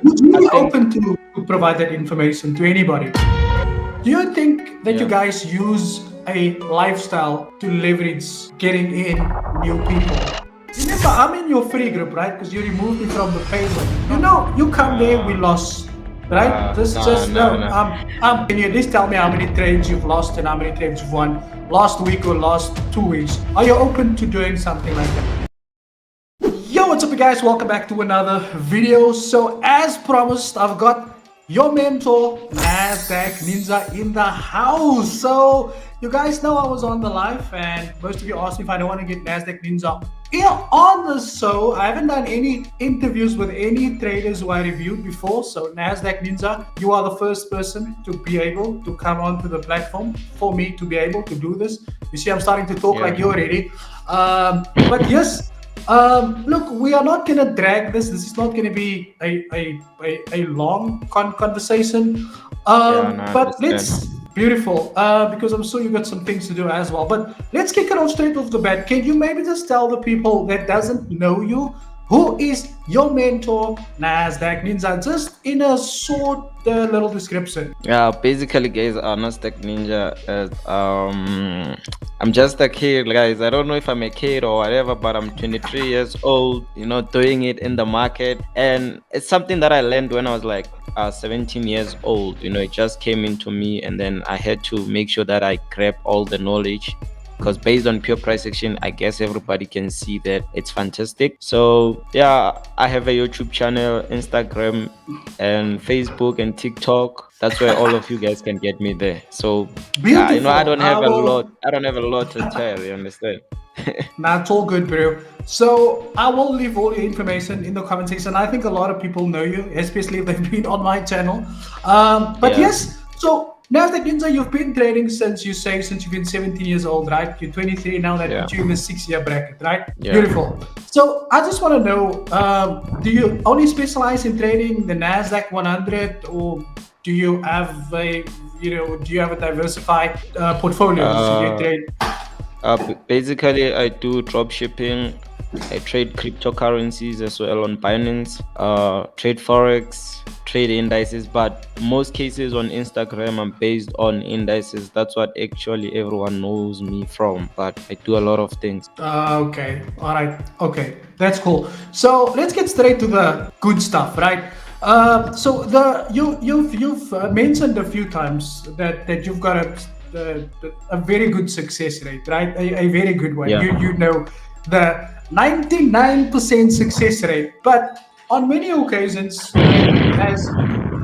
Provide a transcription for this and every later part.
would you I be think open to provide that information to anybody? Do you think that you yeah. guys use a lifestyle to leverage getting in new people? Remember, I'm in your free group, right? Because you removed me from the payment. You know, you come there, we Uh, lost, right? nah, Just nah, no. nah. Can you at least tell me how many trades you've lost and how many trades you've won last week or last 2 weeks? Are you open to doing something like that? Yo, what's up, you guys? Welcome back to another video. So, as promised, I've got your mentor, Nasdaq Ninja, in the house. So, you guys know I was on the live, and most of you asked me if I don't want to get Nasdaq Ninja here on the show. I haven't done any interviews with any traders who I reviewed before. So, Nasdaq Ninja, you are the first person to be able to come onto the platform for me to be able to do this. You see, I'm starting to talk Yeah. like you already. But yes. Look, we are not going to drag this. This is not going to be a long conversation. Yeah, and I But understand. let's, beautiful, because I'm sure you got some things to do as well. But let's kick it off straight off the bat. Can you maybe just tell the people that doesn't know you, who is your mentor, Nasdaq Ninja, just in a short little description? Yeah, basically, guys, Nasdaq Ninja. I'm just a kid, guys. I don't know if I'm a kid or whatever, but I'm 23 years old. Doing it in the market, and it's something that I learned when I was like 17 years old. It just came into me, and then I had to make sure that I grab all the knowledge. Because based on pure price action, I guess everybody can see that it's fantastic. So yeah, I have a YouTube channel, Instagram, and Facebook and TikTok. That's where all of you guys can get me there. So yeah, I Beautiful. don't have a lot. I don't have a lot to tell. You understand? That's all good, bro. So I will leave all your information in the comment section. I think a lot of people know you, especially if they've been on my channel. But Yeah, yes, so Nasdaq Ninja, you've been trading since you've been 17 years old, right? You're 23 now. That yeah, puts you in the 6-year bracket, right? yeah. Beautiful. So I just want to know, do you only specialize in trading the Nasdaq 100, or do you have a diversified portfolio? So you Uh, trade. Basically, I do drop shipping. I trade cryptocurrencies as well on Binance. Trade forex, trade indices, but most cases on Instagram I'm based on indices. That's what actually everyone knows me from. But I do a lot of things. Okay. All right. Okay. That's cool. So let's get straight to the good stuff, right? So you've mentioned a few times that you've got a very good success rate, right? A very good one. Yeah. You know the 99% success rate, but on many occasions,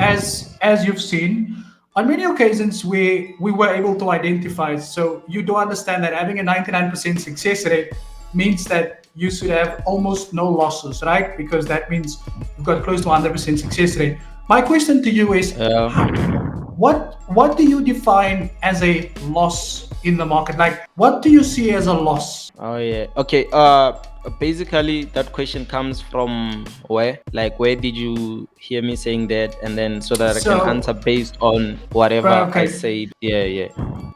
as you've seen, on many occasions we were able to identify. So you do understand that having a 99% success rate means that you should have almost no losses, right? Because that means you've got close to 100% success rate. My question to you is, what do you define as a loss in the market? Like, what do you see as a loss? Oh yeah. Okay. Basically, that question comes from where? Like, where did you hear me saying that? And then so that I can So, answer based on whatever I okay, said. Yeah, yeah,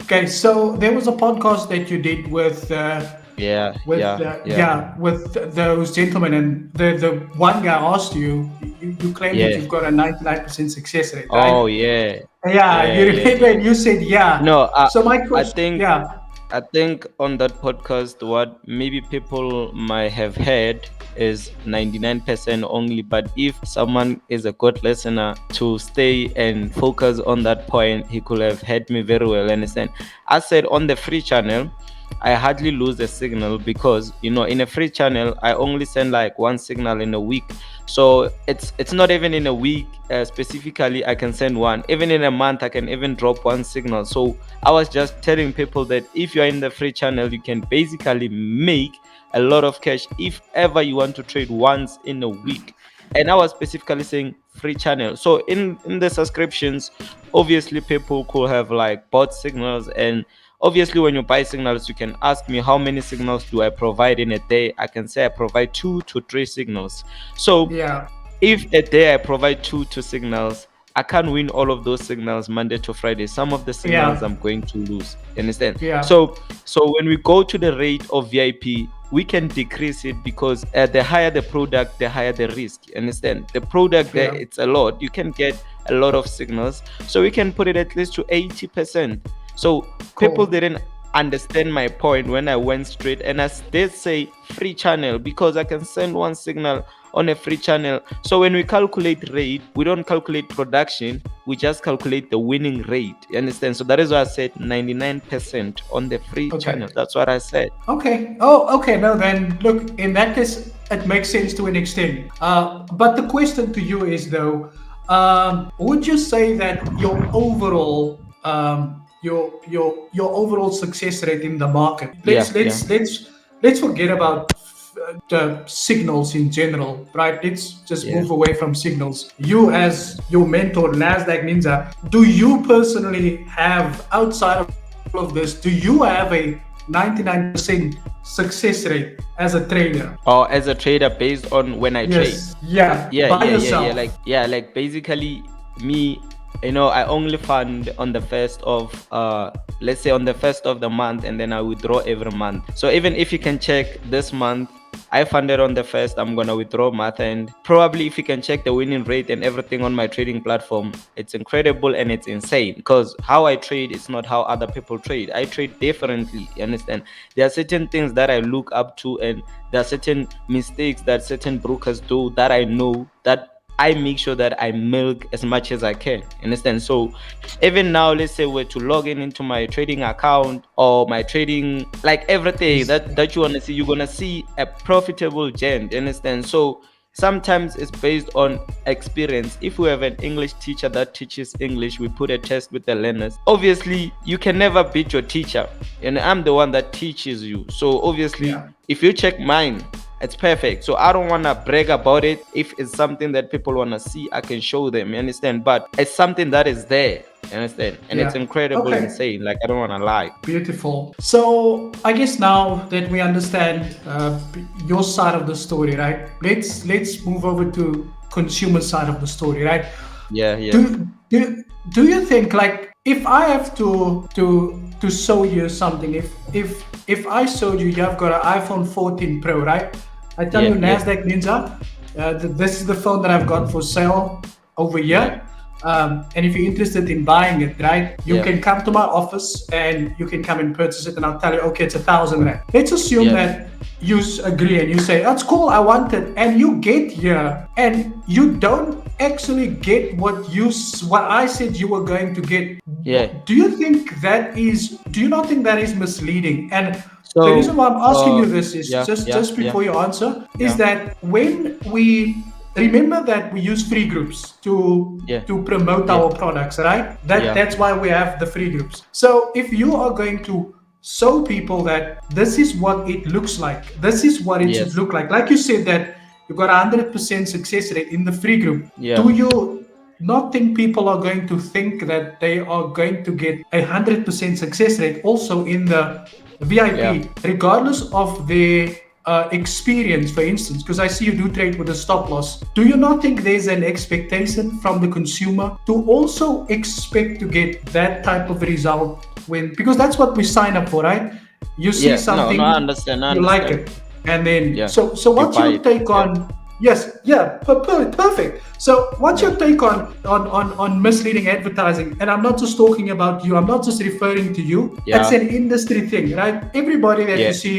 okay. So there was a podcast that you did with yeah, yeah, yeah, those gentlemen, and the one guy asked you, you claim that yeah. you've got a 99% success rate, right? Oh yeah, Yeah, yeah, you yeah, remember, yeah. and you said yeah. No, So my I question, think yeah. I think on that podcast, what maybe people might have heard is 99% only. But if someone is a good listener to stay and focus on that point, he could have heard me very well. Understand? I said on the free channel, I hardly lose a signal because in a free channel I only send like one signal in a week. So it's not even in a week specifically I can send one. Even in a month I can even drop one signal. So I was just telling people that if you're in the free channel, you can basically make a lot of cash if ever you want to trade once in a week. And I was specifically saying free channel. So in the subscriptions, obviously people could have like bought signals, and obviously when you buy signals, you can ask me how many signals do I provide in a day. I can say I provide 2 to 3 signals. So Yeah, if a day I provide 2 signals, I can't win all of those signals Monday to Friday. Some of the signals yeah, I'm going to lose. You understand? yeah. So when we go to the rate of VIP, we can decrease it, because the higher the product, the higher the risk. You understand? The product there, Yeah. it's a lot. You can get a lot of signals, so we can put it at least to 80%. So people Cool. didn't understand my point when I went straight and I did say free channel, because I can send one signal on a free channel. So when we calculate rate, we don't calculate production, we just calculate the winning rate. You understand? So that is why I said 99% on the free Okay. channel. That's what I said. Okay. Oh, okay. No, then look, in that case, it makes sense to an extent. But the question to you is though, would you say that your overall success rate in the market? Yeah, yeah, Let's forget about the signals in general, right? Let's just yeah. move away from signals. You, as your mentor, Nasdaq Ninja, do you personally have, outside of all of this, do you have a 99% success rate as a trader? Or as a trader, based on when I trade. Yes. Yeah. Yeah, By yeah, yeah, yourself. yeah. Like basically me, I only fund on the first of let's say on the first of the month, and then I withdraw every month. So even if you can check this month, I funded on the first, I'm gonna withdraw month, and probably if you can check the winning rate and everything on my trading platform, it's incredible and it's insane, because how I trade is not how other people trade. I trade differently, you understand? There are certain things that I look up to, and there are certain mistakes that certain brokers do that I know, that I make sure that I milk as much as I can. Understand? So even now, let's say we're to log in into my trading account or my trading, like everything that you wanna see, you're gonna see a profitable gent. Understand? So sometimes it's based on experience. If we have an English teacher that teaches English, we put a test with the learners. Obviously, you can never beat your teacher, and I'm the one that teaches you. So obviously, Yeah. if you check mine, it's perfect. So I don't want to brag about it. If it's something that people want to see, I can show them. You understand? But it's something that is there. You understand? And it's Yeah. incredible, Okay. insane. Like, I don't want to lie. Beautiful. So I guess now that we understand your side of the story, right? Let's move over to consumer side of the story, right? Yeah, yeah. Do you think, like, if I have to show you something, if I showed you you've got an iPhone 14 Pro, right? I tell Yeah, you, yeah, Nasdaq Ninja, this is the phone that I've got for sale over yeah, here. And if you're interested in buying it, right, you yeah, can come to my office and you can come and purchase it, and I'll tell you, okay, it's 1,000 rand. Let's assume yeah, that you agree and you say, that's cool, I want it, and you get here and you don't actually get what I said you were going to get. yeah. Do you not think that is misleading? And the So, reason why I'm asking you this is, yeah, yeah, just yeah, before you answer, is yeah, that when we remember that we use free groups yeah, to promote yeah, our products, right? yeah, That's why we have the free groups. So if you are going to show people that this is what it looks like, this is what it should yes, look like you said that you got 100% success rate in the free group, yeah, do you not think people are going to think that they are going to get 100% success rate also in the yeah, VIP, regardless of their experience, for instance? Because I see you do trade with a stop loss. Do you not think there's an expectation from the consumer to also expect to get that type of result because that's what we sign up for, right? You see yeah. No, no, I something, understand. I you like understand. it, and then Yeah. so You what's buy your it. take Yeah. on? Yes, yeah, perfect. So, what's Yeah. your take on misleading advertising? And I'm not just talking about you. I'm not just referring to you. It's Yeah. an industry thing, right? Everybody that you Yeah. see,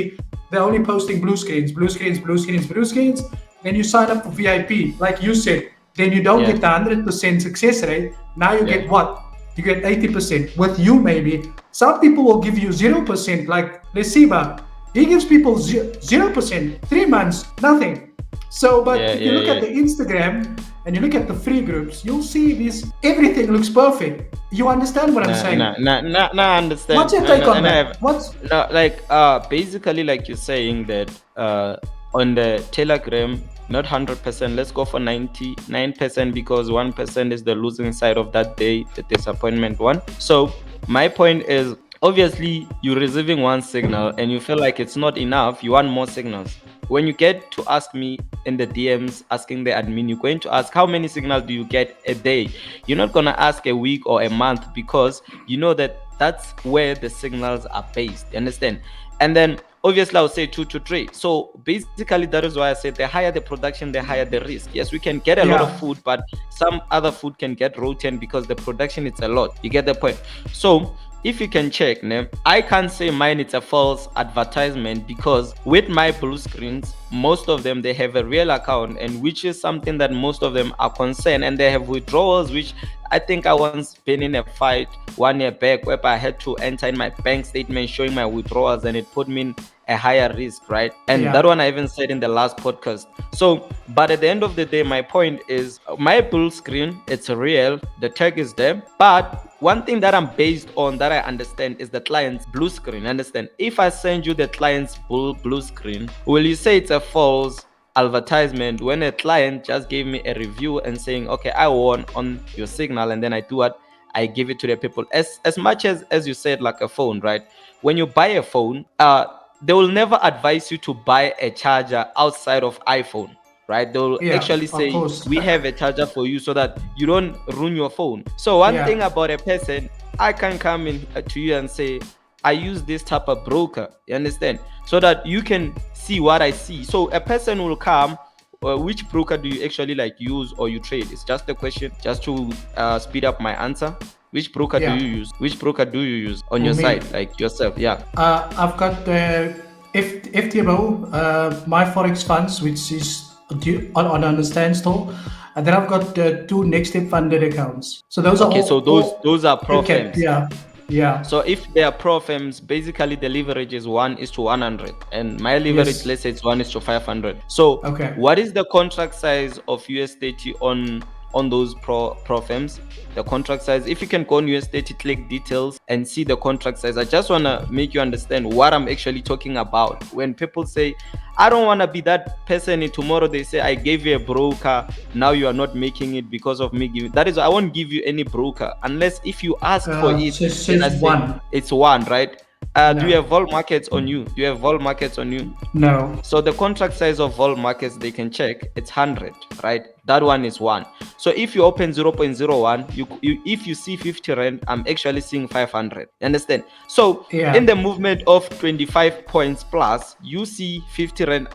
they're only posting blue screens, blue screens, blue screens, blue screens. Then you sign up for VIP, like you said. Then you don't Yeah. get the 100% success rate. Now you Yeah. get what? You get 80%. With you, maybe some people will give you 0%. Like Lesiba, he gives people 0%, 3 months, nothing. So, but Yeah. if you Yeah. look at Yeah. the Instagram and you look at the free groups, you'll see this, everything looks perfect. You understand what I'm saying? I understand. What's your take on And I have that? What's no, like basically, like you're saying that on the Telegram, not 100%. Let's go for 99%, because 1% is the losing side of that day, the disappointment one. So my point is, obviously you're receiving one signal and you feel like it's not enough. You want more signals. When you get to ask me in the DMs, asking the admin, you're going to ask, how many signals do you get a day? You're not going to ask a week or a month, because you know that that's where the signals are based. You understand? And then obviously I'll say 2 to 3. So basically that is why I said the higher the production, the higher the risk. Yes, we can get a lot of food, but some other food can get rotten because the production is a lot. You get the point? So if you can check, I can't say mine it's a false advertisement, because with my blue screens, most of them, they have a real account, and which is something that most of them are concerned, and they have withdrawals, which I think I once been in a fight 1 year back where I had to enter in my bank statement showing my withdrawals, and it put me in a higher risk, right? And that one I even said in the last podcast. So, but at the end of the day, my point is my bull screen, it's real, the tag is there, but one thing that I'm based on, that I understand, is the client's blue screen. Understand? If I send you the client's blue screen, will you say it's a false advertisement when a client just gave me a review and saying, okay, I won on your signal, and then I do what? I give it to the people. As much as you said, like a phone, right? When you buy a phone, they will never advise you to buy a charger outside of iPhone, right? They'll actually say, we have a charger for you so that you don't ruin your phone. So one thing about a person, I can come in to you and say, I use this type of broker, you understand? So that you can see what I see. So a person will come, which broker do you actually like use or you trade? It's just a question, just to speed up my answer. Which broker do you use? Which broker do you use on your side, like yourself? Yeah. I've got the FTMO, my forex funds, which is on a standstill, and then I've got the 2 next step funded accounts. So those are so those are profams. Yeah. So if they are profams, basically the leverage is 1:100, and my leverage, let's say it's 1:500. So what is the contract size of USDT on those profams? The contract size, if you can go on USDT, click details and see the contract size. I just want to make you understand what I'm actually talking about. When people say, I don't want to be that person, and tomorrow they say, I gave you a broker, now you are not making it because of me giving. That is, I won't give you any broker unless if you ask for it. It's one, right? Do you have vol markets on you? No. So the contract size of vol markets, they can check, it's 100, right? That one is 1. So if you open 0.01, you if you see 50 rand, I'm actually seeing 500. Understand? So in the movement of 25 points plus, you see 50 rand,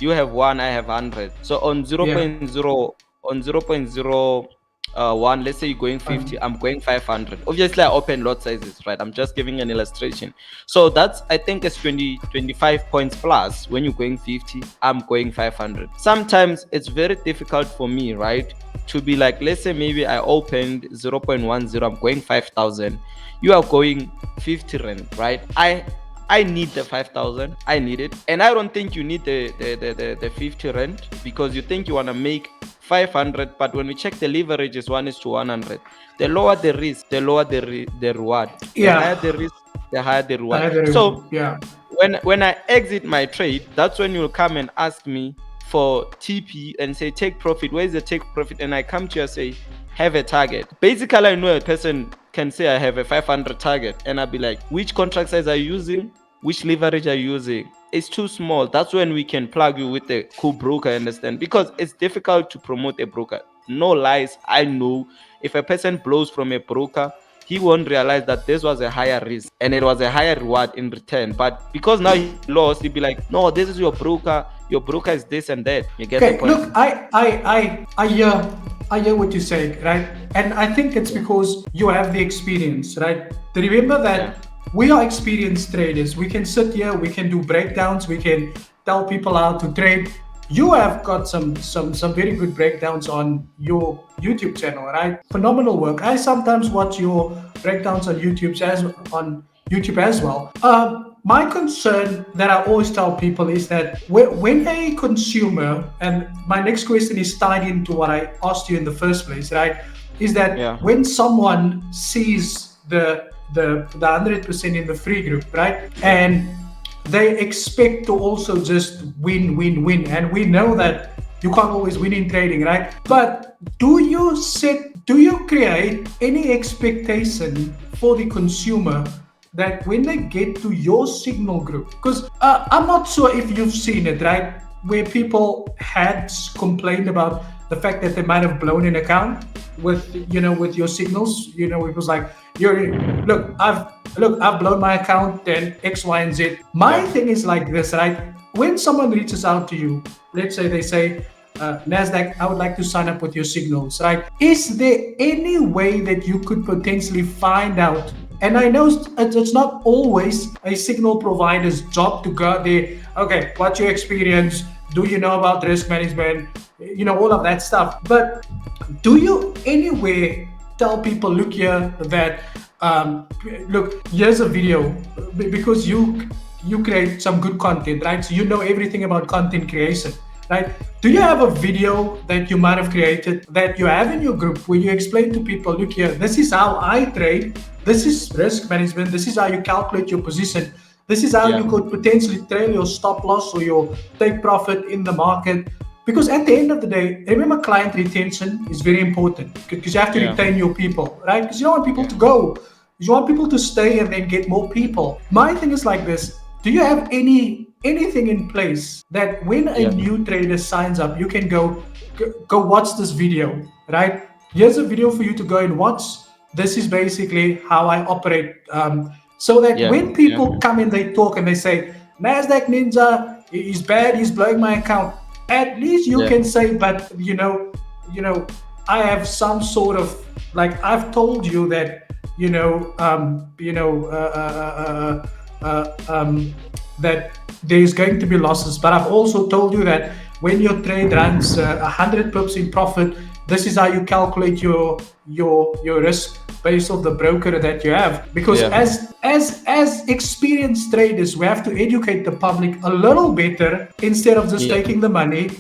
you have 1, I have 100. So on 0.0 1, let's say you're going 50, I'm going 500. Obviously I open lot sizes, right? I'm just giving an illustration. So that's, I think it's 25 points plus. When you're going 50, I'm going 500. Sometimes it's very difficult for me, right, to be like, let's say maybe I opened 0.10, I'm going 5,000, you are going 50 rand, right? I need the 5,000. I need it. And I don't think you need the 50 rand, because you think you want to make 500, but when we check the leverage is 1:100. The lower the risk, the lower the reward. The higher the risk, the higher the reward. So when I exit my trade, that's when you'll come and ask me for TP and say, take profit. Where is the take profit? And I come to you and say, have a target. Basically, I know a person can say I have a 500 target, and I'll be like, which contract size are you using? Which leverage are you using? It's too small. That's when we can plug you with a cool broker, understand? Because it's difficult to promote a broker. No lies, I know. If a person blows from a broker, he won't realize that this was a higher risk and it was a higher reward in return. But because now he lost, he'll be like, no, this is your broker. Your broker is this and that. You get the point? Look, I hear what you say, right? And I think it's because you have the experience, right? Remember that we are experienced traders. We can sit here, we can do breakdowns, we can tell people how to trade. You have got some very good breakdowns on your YouTube channel, right? Phenomenal work. I sometimes watch your breakdowns on YouTube as well. My concern that I always tell people is that when a consumer, and my next question is tied into what I asked you in the first place, right? Is that when someone sees the 100% in the free group, right? And they expect to also just win. And we know that you can't always win in trading, right? But do you create any expectation for the consumer that when they get to your signal group, because I'm not sure if you've seen it, right? Where people had complained about the fact that they might have blown an account. with your signals. It was like, you're I've blown my account, then X, Y, and Z. My thing is like this, right? When someone reaches out to you, let's say they say, Nasdaq, I would like to sign up with your signals, right? Is there any way that you could potentially find out? And I know it's not always a signal provider's job to go there. Okay, what's your experience? Do you know about risk management? All of that stuff. But do you anywhere tell people, look here, that look, here's a video, because you create some good content, right? So you know everything about content creation, right? Do you have a video that you might have created that you have in your group where you explain to people, look here, this is how I trade, this is risk management, this is how you calculate your position, this is how you could potentially trail your stop loss or your take profit in the market? Because at the end of the day, remember, client retention is very important, because you have to retain your people, right? Because you don't want people to go. You want people to stay and then get more people. My thing is like this. Do you have anything in place that when a new trader signs up, you can go watch this video, right? Here's a video for you to go and watch. This is basically how I operate. So that when people come and they talk and they say, Nasdaq Ninja is bad, he's blowing my account, at least you can say, but I have some sort of, like, I've told you that that there's going to be losses, but I've also told you that when your trade runs 100 pips in profit, this is how you calculate your risk based on the broker that you have. Because as experienced traders, we have to educate the public a little better instead of just taking the money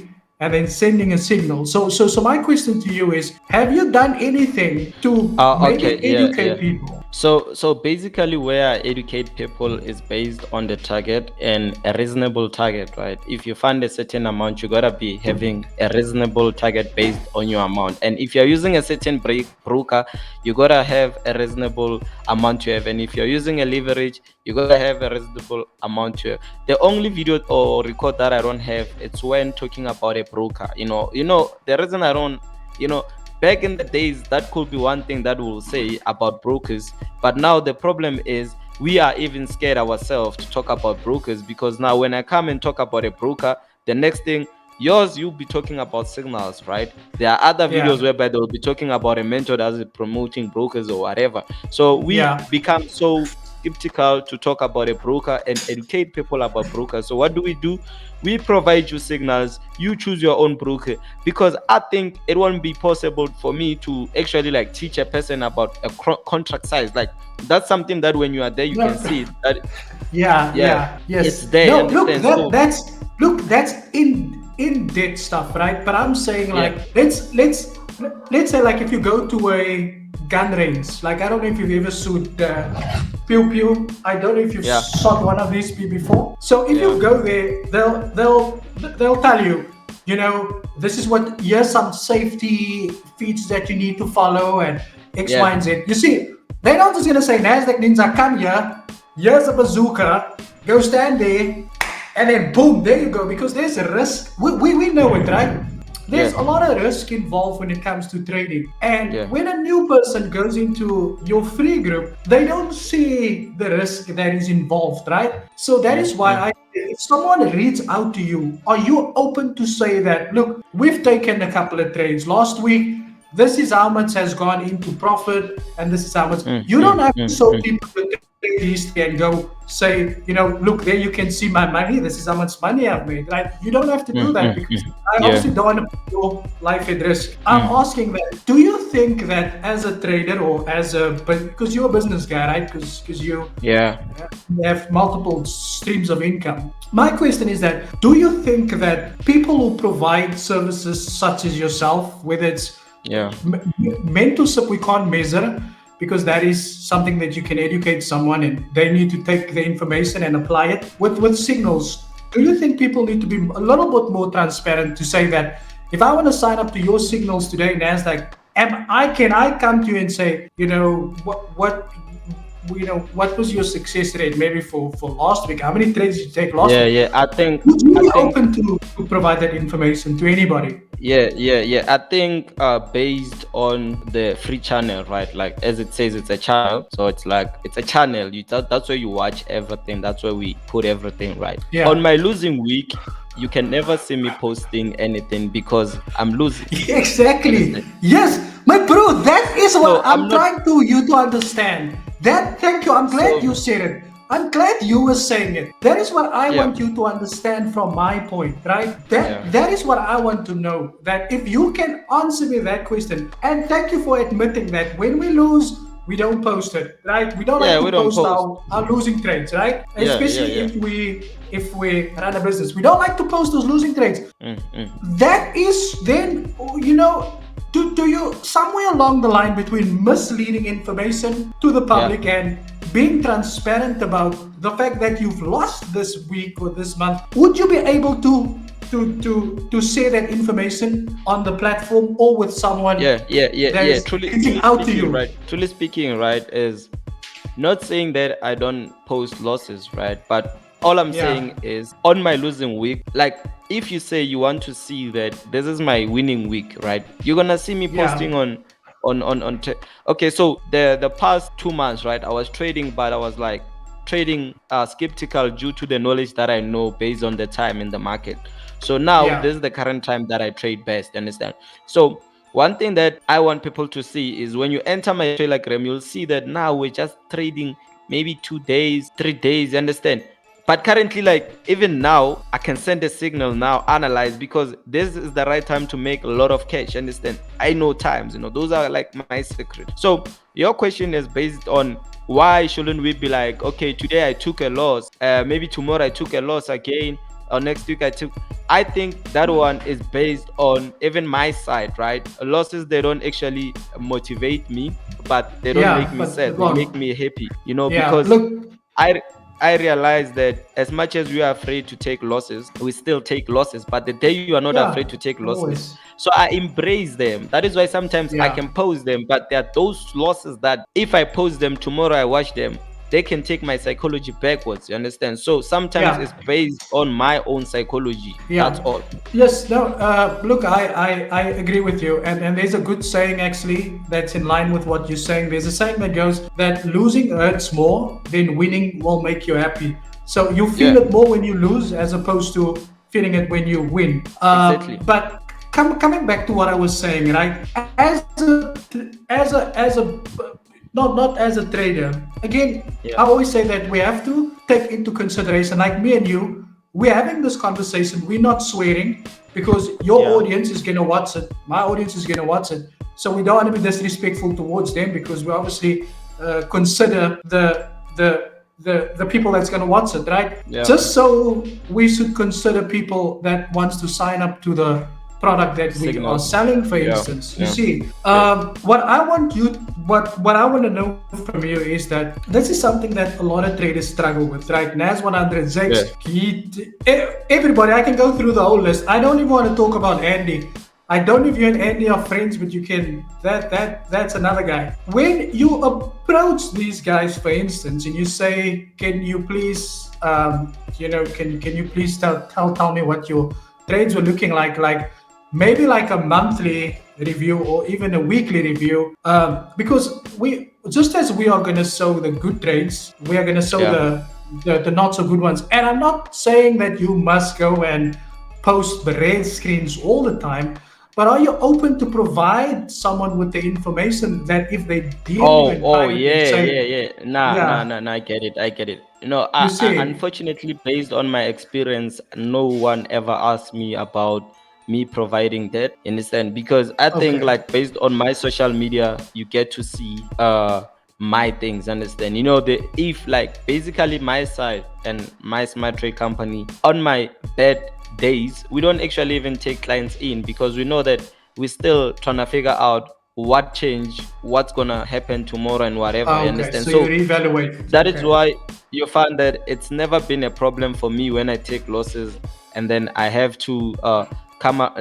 and then sending a signal. So my question to you is, have you done anything to educate people? So basically, where I educate people is based on the target and a reasonable target, right? If you fund a certain amount, you gotta be having a reasonable target based on your amount. And if you're using a certain broker, you gotta have a reasonable amount to have. And if you're using a leverage, you gotta have a reasonable amount to have. The only video or record that I don't have, it's when talking about a broker. The reason I don't, back in the days, that could be one thing that we'll say about brokers. But now the problem is we are even scared ourselves to talk about brokers, because now when I come and talk about a broker, the next thing, you'll be talking about signals, right? There are other videos whereby they'll be talking about a mentor that's promoting brokers or whatever. So we become so skeptical to talk about a broker and educate people about brokers. So what do? We provide you signals, you choose your own broker, because I think it won't be possible for me to actually like teach a person about a contract size. Like, that's something that when you are there, you can see that. Yes, it's there. No, that's in depth stuff, right? But I'm saying, like, let's say, like, if you go to a gun range, like, I don't know if you've ever shot pew pew. I don't know if you've shot one of these before. So if you go there, they'll tell you, this is what, here's some safety features that you need to follow, and X, Y, and Z. You see, they're not just gonna say, Nasdaq Ninja, come here, here's a bazooka, go stand there, and then boom, there you go. Because there's a risk. We know it, right? There's a lot of risk involved when it comes to trading. And when a new person goes into your free group, they don't see the risk that is involved, right? So that is why if someone reads out to you, are you open to say that, look, we've taken a couple of trades last week, this is how much has gone into profit, and this is how much. You don't have to show people the trade and go say, look, there you can see my money, this is how much money I've made, right? You don't have to do that, because I obviously don't want to put your life at risk. I'm asking that, do you think that as a trader or because you're a business guy, right? Because you have multiple streams of income. My question is that, do you think that people who provide services such as yourself, whether it's mentorship, we can't measure, because that is something that you can educate someone and they need to take the information and apply it. With signals, do you think people need to be a little bit more transparent to say that, if I want to sign up to your signals today, Nasdaq, can I come to you and say, what was your success rate maybe for last week? How many trades did you take last week? Yeah. Would you I be think open to provide that information to anybody? yeah. I think based on the free channel, right? Like as it says, it's a channel, so it's like it's a channel. That's where you watch everything. That's where we put everything, right? On Yeah. my losing week, you can never see me posting anything because I'm losing. Exactly. Understand? Yes, my bro, that is what So I'm I'm not. trying to you to understand. That thank you. I'm glad So you said it. I'm glad you were saying it. That is what I yeah, want you to understand from my point, right? That yeah, that is what I want to know. That if you can answer me that question, and thank you for admitting that when we lose, we don't post it, right? We don't like yeah. to We don't post post. our losing trades, right? Yeah. Especially if we run a business. We don't like to post those losing trades. Mm. That is then, do you somewhere along the line between misleading information to the Yeah. public and being transparent about the fact that you've lost this week or this month, would you be able to share that information on the platform or with someone that Yeah. is reaching out to you? Truly speaking, right, is not saying that I don't post losses, right? But all I'm Yeah, saying is on my losing week, like if you say you want to see that this is my winning week, right? You're gonna see me yeah, posting okay, so the past 2 months, right? I was trading, but I was like trading skeptical due to the knowledge that I know based on the time in the market. So now yeah, this is the current time that I trade best, understand? So one thing that I want people to see is when you enter my Telegram, you'll see that now we're just trading maybe 2 days, 3 days, you understand? But currently, like even now, I can send a signal now, analyze, because this is the right time to make a lot of cash. Understand? I know times, those are like my secret. So your question is based on why shouldn't we be like, okay, today I took a loss, maybe tomorrow I took a loss again, or next week I think that one is based on even my side, right? Losses, they don't actually motivate me, but they don't make yeah. me But sad. They make Ron, me happy, yeah, because look, I I realize that as much as we are afraid to take losses, we still take losses. But the day you are not afraid yeah, to take losses, always, so I embrace them. That is why sometimes I yeah. can post them, but there are those losses that if I post them tomorrow, I watch them, they can take my psychology backwards. You understand? So sometimes Yeah, it's based on my own psychology. That's yeah. all. Yes, no, look, I agree with you. And there's a good saying actually that's in line with what you're saying. There's a saying that goes that losing hurts more than winning will make you happy. So you feel Yeah, it more when you lose as opposed to feeling it when you win. exactly. But coming back to what I was saying, right? As a not as a trader. Again, Yeah, I always say that we have to take into consideration, like me and you, we're having this conversation. We're not swearing because your yeah, audience is gonna watch it. My audience is gonna watch it. So we don't want to be disrespectful towards them because we obviously consider the people that's gonna watch it, right? yeah. Just so we should consider people that wants to sign up to the product that we are Signal. selling, for Yeah, instance. You yeah, see, yeah, what I want to know from you is that this is something that a lot of traders struggle with, right? NAS 100, yeah. Zex, everybody. I can go through the whole list. I don't even want to talk about Andy. I don't know if you and Andy are friends, but you can. That's another guy. When you approach these guys, for instance, and you say, "Can you please, can you please tell me what your trades were looking like?" Like maybe like a monthly review or even a weekly review, because we just as we are going to show the good trades, we are going to show Yeah. the not so good ones. And I'm not saying that you must go and post the red screens all the time, but are you open to provide someone with the information that if they DM you in private and say, Yeah. Nah, nah, yeah, nah, nah. I get it. I get it. you I see, unfortunately, based on my experience, no one ever asked me about me providing that. You understand? Because I think, okay, like, based on my social media, you get to see my things. Understand? The if like basically my side and my smart trade company on my bad days, we don't actually even take clients in because we know that we're still trying to figure out what change, what's gonna happen tomorrow and whatever. You okay, understand? so you So reevaluate it, that is okay. why you find that it's never been a problem for me when I take losses and then I have to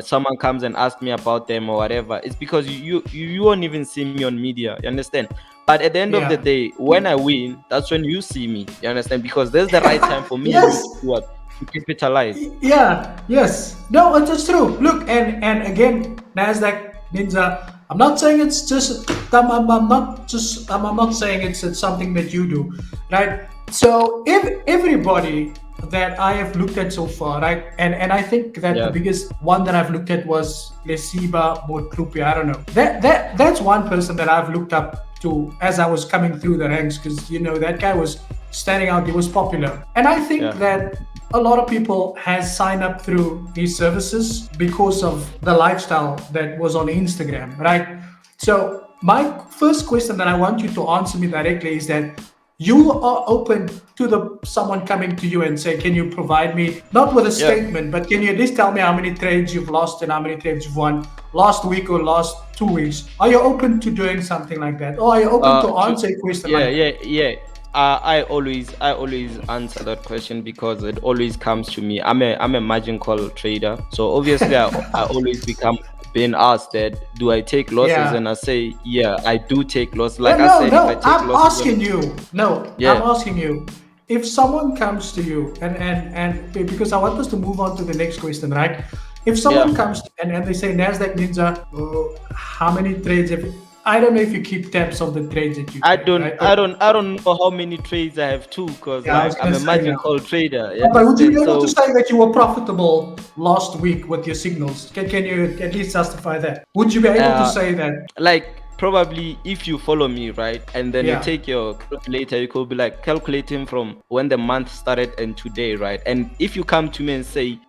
someone comes and asks me about them or whatever. It's because you won't even see me on media. You understand? But at the end of the Yeah. day, when I win, that's when you see me. You understand? Because there's the right time for me and you Yes. to do what? To capitalize. Yeah. Yes. No, it's true. Look, and again, Nasdaq Ninja. I'm not saying it's just. I'm not just. I'm not saying it's something that you do, right? So if everybody that I have looked at so far, right, and I think that the Yeah. biggest one that I've looked at was Lesiba Motlupi. I don't know. That's one person that I've looked up to as I was coming through the ranks, because that guy was standing out. He was popular, and I think Yeah. that a lot of people has signed up through his services because of the lifestyle that was on Instagram, right? So my first question that I want you to answer me directly is that you are open to the someone coming to you and say, can you provide me not with a Yeah. statement, but can you at least tell me how many trades you've lost and how many trades you've won last week or last 2 weeks? Are you open to doing something like that, or are you open to answer a question Yeah, like that? yeah. I always answer that question because it always comes to me. I'm a margin call trader, so obviously I always become being asked that, do I take losses, Yeah. and I say, yeah, I do take losses. No, Like I no, said, if I no. take I'm losses asking you. No, I'm yeah, asking you. If someone comes to you and because I want us to move on to the next question, right? If yeah. someone comes and they say, Nasdaq Ninja, how many trades have I don't know if you keep tabs of the trades that you I take, don't, right? I But don't, I don't know how many trades I have too, cause yeah, I like was I'm gonna a say margin now. call trader. You But would you understand? be able to So say that you were profitable last week with your signals? Can you at least justify that? Would you be able to uh, say that? like probably if you follow me, right, and then you Yeah, take your calculator, you could be like calculating from when the month started and today, right? And if you come to me and say,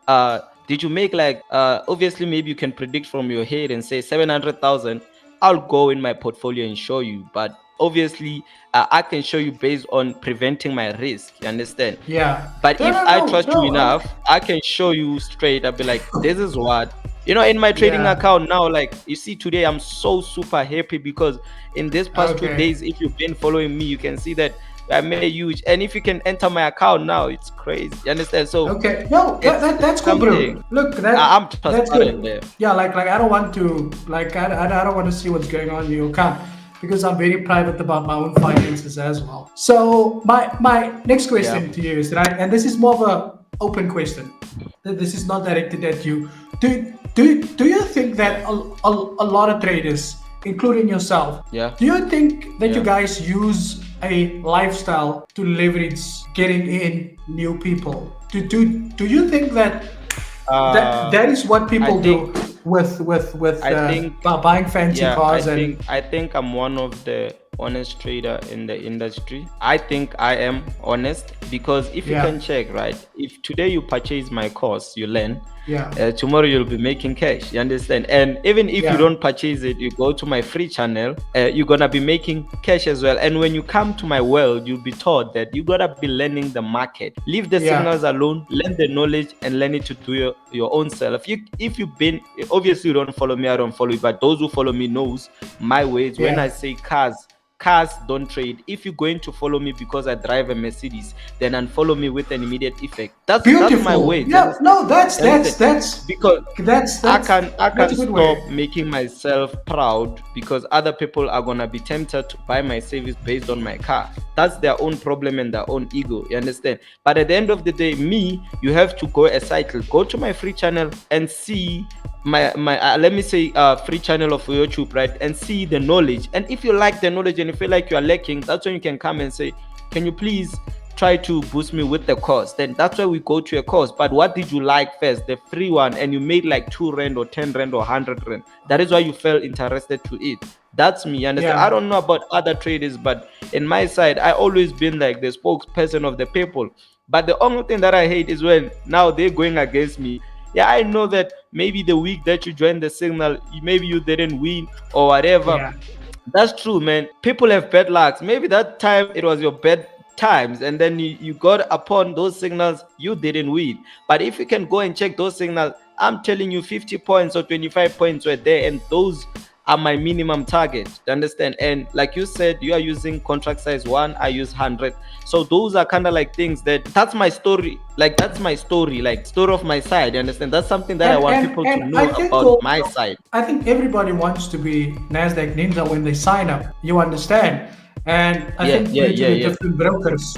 did you make like obviously maybe you can predict from your head and say 700,000, I'll go in my portfolio and show you. But obviously I can show you based on preventing my risk. You understand? yeah. But No, if no, I no, trust you no. enough, I can show you straight. I'll be like, this is what, in my trading Yeah. account now, like you see today, I'm so super happy because in this past two Okay. days, if you've been following me, you can see that I made a huge. And if you can enter my account now, it's crazy. You understand? So Okay. No, it's that's cool, bro. something. Look, I'm that's transparent good. there. Yeah, like I don't want to I don't want to see what's going on in your account because I'm very private about my own finances as well. So my next Yeah. question to you is right, and this is more of a open question. This is not directed at you. Do you think that a lot of traders, including yourself, Yeah. do you think that you Yeah. guys use a lifestyle to leverage getting in new people? Do you think that Uh, that is what I people do think. with I think. buying fancy Yeah, I cars and think I think I'm one of the honest trader in the industry. I think I am honest because if you yeah, can check, right, if today you purchase my course, you learn, yeah, tomorrow you'll be making cash. You understand? And even if you yeah, don't purchase it, you go to my free channel, you're gonna be making cash as well. And when you come to my world, you'll be taught that you gotta be learning the market. Leave the yeah, signals alone, learn the knowledge, and learn it to do your own self. If you've been, obviously you don't follow me, I don't follow you, but those who follow me knows my ways. When I yeah. say cars don't trade. If you're going to follow me because I drive a Mercedes, then unfollow me with an immediate effect. That's my Beautiful. ways. You Yeah, understand? no, that's You understand? Because that's I that's can a good stop way. making myself proud because other people are gonna be tempted to buy my service based on my car. That's their own problem and their own ego. You understand? But at the end of the day, you have to go a cycle. Go to my free channel and see my let me say free channel of YouTube, right, and see the knowledge. And if you like the knowledge and you feel like you are lacking, that's when you can come and say, can you please try to boost me with the course? Then that's why we go to a course. But what did you like first? The free one, and you made like 2 rand or 10 rand or 100 rand. That is why you felt interested to it. That's me. You understand? I Yeah. don't know about other traders, but in my side, I always been like the spokesperson of the people. But the only thing that I hate is when now they're going against me. Yeah, I know that maybe the week that you joined the signal, maybe you didn't win or whatever. Yeah. That's true, man. People have bad lucks. Maybe that time it was your bad times, and then you got upon those signals, you didn't win. But if you can go and check those signals, I'm telling you 50 points or 25 points were there, and those are my minimum target. You understand? And like you said, you are using contract size 1, I use 100. So those are kind of like things that's my story. Like that's my story, like story of my side. You understand? That's something that I want people to And I know think about also, my side. I think everybody wants to be Nasdaq Ninja when they sign up. You understand? And I think due to the different brokers,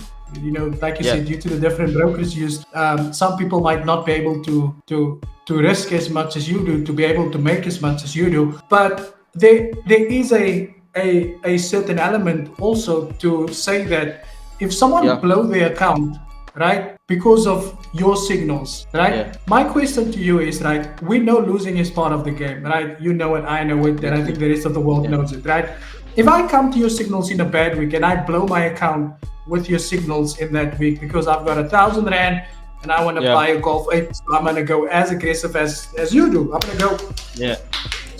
like you said, due to the different brokers used, some people might not be able to risk as much as you do, to be able to make as much as you do. But there is a certain element also to say that if someone blow their account, right, because of your signals, right? My question to you is, right, we know losing is part of the game, right? You know it, I know it, and I think the rest of the world knows it, right? If I come to your signals in a bad week and I blow my account with your signals in that week because I've got 1,000 Rand and I want to buy a Golf 8, so I'm going to go as aggressive as you do. I'm going to go.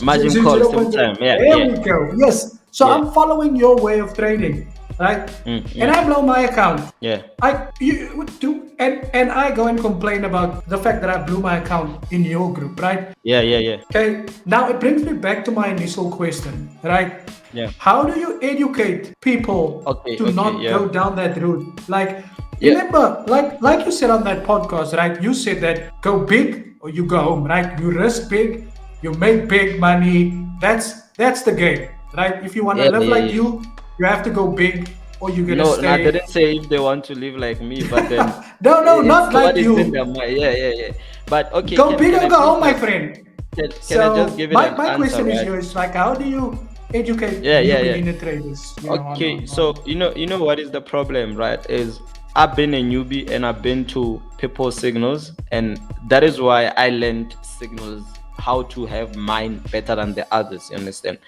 Margin call sometime. There we go. Yes. So I'm following your way of trading, right? And I blow my account. And I go and complain about the fact that I blew my account in your group, right? Okay. Now it brings me back to my initial question, right? How do you educate people to not go down that route? Like, remember, like you said on that podcast, right? You said that go big or you go home, right? You risk big, you make big money. That's the game, right? If you want to live like you have to go big, or you're gonna stay. No, I didn't say if they want to live like me, but then no, not like you. But okay, go big or go home, my friend. Can I just give it my answer, question is yours. Like, how do you educate beginner traders? So you know what is the problem, right? Is I've been a newbie and I've been to people's signals, and that is why I learned signals, how to have mine better than the others, you understand?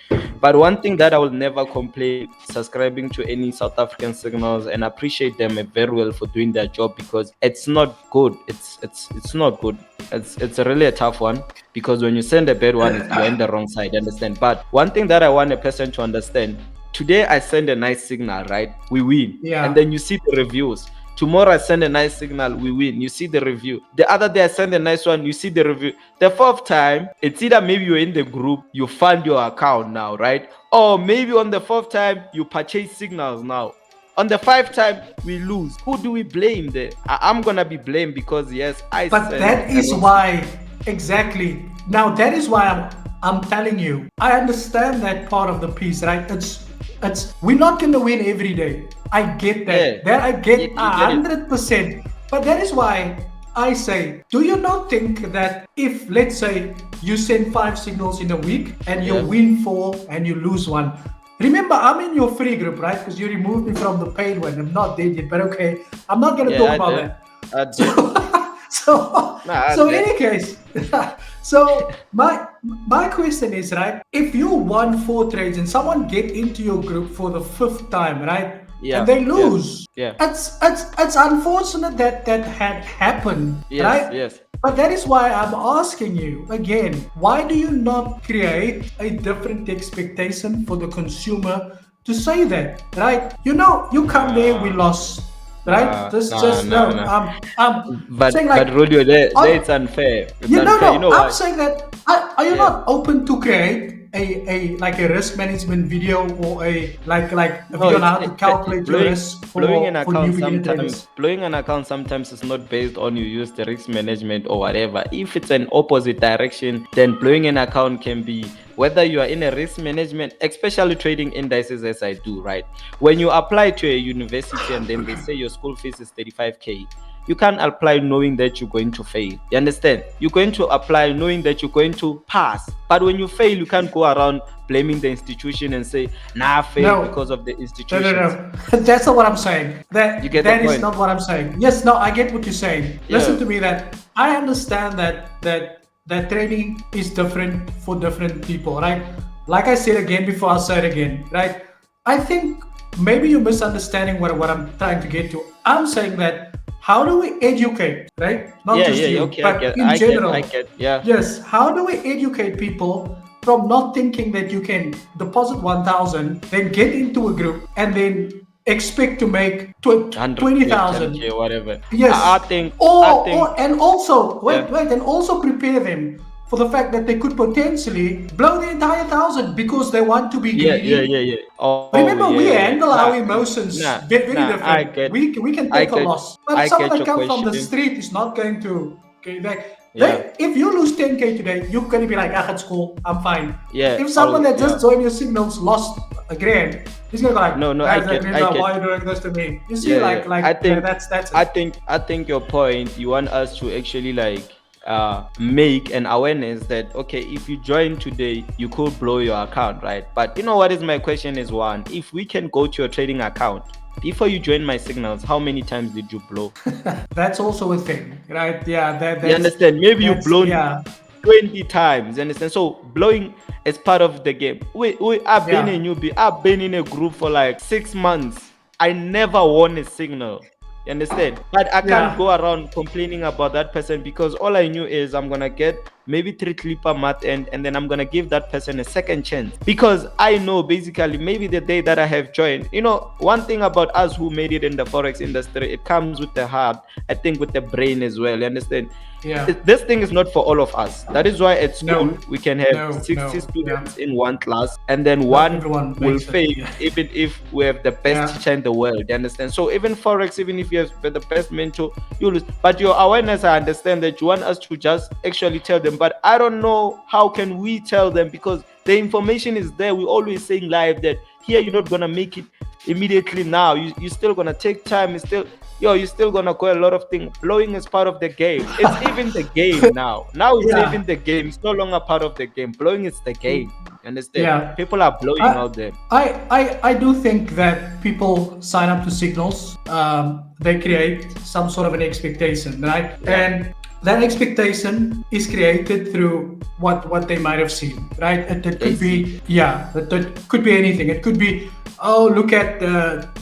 But one thing that I will never complain, subscribing to any South African signals, and appreciate them very well for doing their job, because it's not good. It's not good. It's really a tough one, because when you send a bad one, you're in the wrong side, understand? But one thing that I want a person to understand, today I send a nice signal, right? We win. And then you see the reviews. Tomorrow I send a nice signal, we win. You see the review. The other day I send a nice one, you see the review. The fourth time, it's either maybe you're in the group, you fund your account now, right? Or maybe on the fourth time, you purchase signals now. On the fifth time, we lose. Who do we blame there? I'm going to be blamed because, yes, But that is why, exactly. Now, that is why I'm telling you, I understand that part of the piece, right? We're not going to win every day. I get that. That I get 100%. But that is why I say, do you not think that if, let's say, you send 5 signals in a week and you win 4 and you lose 1? Remember, I'm in your free group, right? Because you removed me from the paid one. I'm not dead yet, but okay. I'm not going to talk about that. So in any case, so my question is, right, if you won 4 trades and someone get into your group for the 5th time, right, and they lose, it's unfortunate that had happened, right? But that is why I'm asking you again, why do you not create a different expectation for the consumer to say that, right? You come there, we lost. Right? I'm saying, like, but Rolio, it's unfair. I'm saying that. Are you not open to create a risk management video, or a video on how to calculate your risk for new beginner traders? Blowing an account sometimes is not based on you use the risk management or whatever. If it's an opposite direction, then blowing an account can be whether you are in a risk management, especially trading indices as I do, right? When you apply to a university and then they say your school fees is 35K, you can't apply knowing that you're going to fail. You understand? You're going to apply knowing that you're going to pass. But when you fail, you can't go around blaming the institution and say, I failed because of the institution. No. That's not what I'm saying. That is not what I'm saying. Yes, no, I get what you're saying. Listen to me, that I understand that training is different for different people, right? Like I said again before, I'll say it again, right? I think maybe you're misunderstanding what I'm trying to get to. I'm saying that, how do we educate, right? Not just you, but in general. Yes, how do we educate people from not thinking that you can deposit 1,000, then get into a group, and then expect to make 20,000 or whatever? Yes, I think, and also and also prepare them for the fact that they could potentially blow the entire 1,000 because they want to be greedy. Remember, we handle our emotions very different. We can take a loss, but someone that comes from the street is not going to. If you lose 10K today, you're going to be like, it's cool, I'm fine. If someone that just joined your signals lost again, he's gonna go like, No, I Nasdaq get, I Ninja, get. why are you doing this to me? You see, Yeah, yeah. I think, that's I it. think, I think your point. You want us to actually like make an awareness that okay, if you join today, you could blow your account, right? But you know what is my question is one: if we can go to your trading account before you join my signals, how many times did you blow? That's also a thing, right? Yeah, You understand? Maybe you that's blown yeah, 20 times. You understand? So blowing is part of the game. I've been a yeah, newbie. I've been in a group for like 6 months. I never won a signal. You understand? But I can't yeah, go around complaining about that person because all I knew is I'm gonna get maybe 3 clip a month and then I'm gonna give that person a second chance. Because I know basically maybe the day that I have joined, you know, one thing about us who made it in the forex industry, it comes with the heart, I think with the brain as well. You understand? yeah. This thing is not for all of us. That is why at school No, we can have no, 60 no, yeah. students in one class, and then Not one everyone will makes it. fail, Yeah, even if we have the best yeah, teacher in the world. You understand? So even forex, even if you have the best mentor, you lose. But your awareness, I understand that you want us to just actually tell them. But I don't know how can we tell them because the information is there. We always saying live that here you're not gonna make it immediately now. You're still gonna take time. It's still you're still gonna go a lot of things. Blowing is part of the game. It's even the game now. Now it's yeah, even the game. It's no longer part of the game. Blowing is the game. You understand? yeah. People are blowing I, out there. I do think that people sign up to signals. They create some sort of an expectation, right? Yeah. And that expectation is created through what they might have seen, right? It They could see. be, yeah, it could be anything. It could be, oh, look at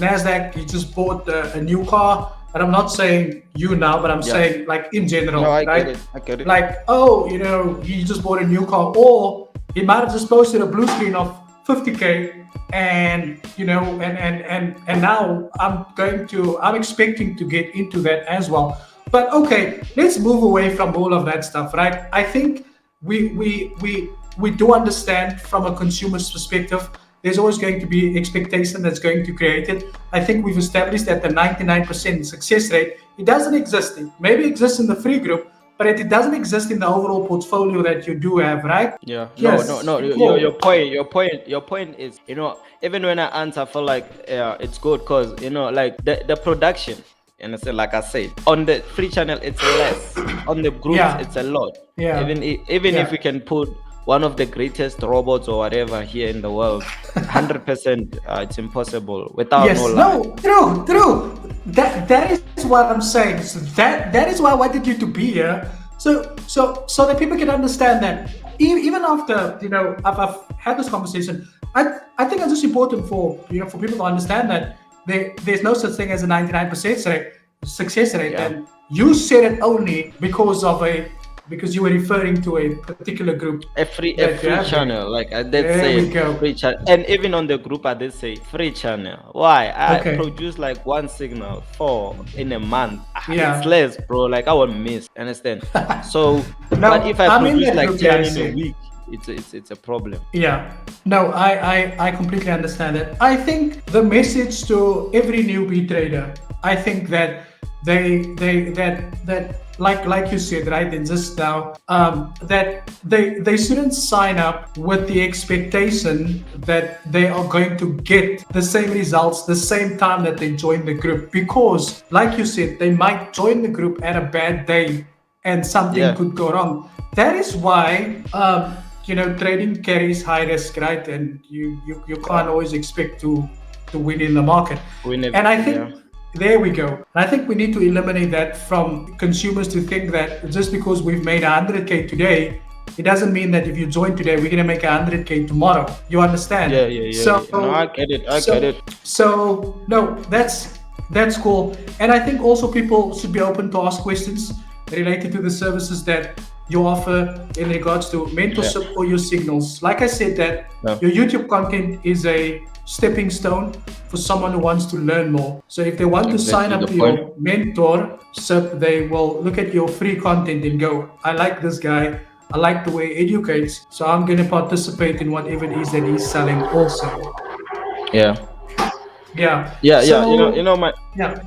Nasdaq. He just bought a new car. And I'm not saying you now, but I'm Yeah. saying like in No, general, I get right? it. I get it. Like, oh, you know, he just bought a new car, or he might have just posted a blue screen of 50K, and you know, and now I'm expecting to get into that as well. But okay, let's move away from all of that stuff, right? I think we do understand from a consumer's perspective. There's always going to be expectation that's going to create it. I think we've established that the 99% success rate, it doesn't exist. It maybe exists in the free group, but it doesn't exist in the overall portfolio that you do have, right? Yeah, Yes, no. Your people. point is, you know, even when I answer, I feel like it's good because you know, like the production, and I said, like I said, on the free channel it's less, on the groups Yeah, it's a lot. yeah, Even if yeah. we can put one of the greatest robots or whatever here in the world, 100%, it's impossible without no Yes, lie. no, true. That is what I'm saying. So that is why I wanted you to be here. So that people can understand that even after I've had this conversation, I think it's just important for for people to understand that there's no such thing as a 99% success rate, Yeah. and you said it only because you were referring to a particular group A that you free have there. channel, like I did There say we go. free channel, and even on the group I did say free channel. Why? I Okay. produce like one signal for in a month. It's Yeah. less, bro. Like I won't miss. Understand? So, but No, if I I'm in produce that like group. Yeah, I 10 in a see. week, it's a problem. Yeah. No, I completely understand it. I think the message to every newbie trader, I think that that like you said, right, in just now, that they shouldn't sign up with the expectation that they are going to get the same results the same time that they join the group, because like you said, they might join the group at a bad day and something Yeah. could go wrong. That is why trading carries high risk, right? And you can't always expect to win in the market. Win And I everything. Yeah. think there we go. And I think we need to eliminate that from consumers, to think that just because we've made 100K today, it doesn't mean that if you join today, we're gonna make 100K tomorrow. You understand? Yeah. No, I get it. I get So, it. so no, that's cool. And I think also people should be open to ask questions related to the services that you offer in regards to mentorship or your signals. Like I said, that Yeah. your YouTube content is a stepping stone for someone who wants to learn more. So if they want to sign Exactly up the to point. your mentorship, they will look at your free content and go, I like this guy. I like the way he educates. So I'm going to participate in whatever it is that he's selling also. Yeah. Yeah. Yeah. So, You know, yeah.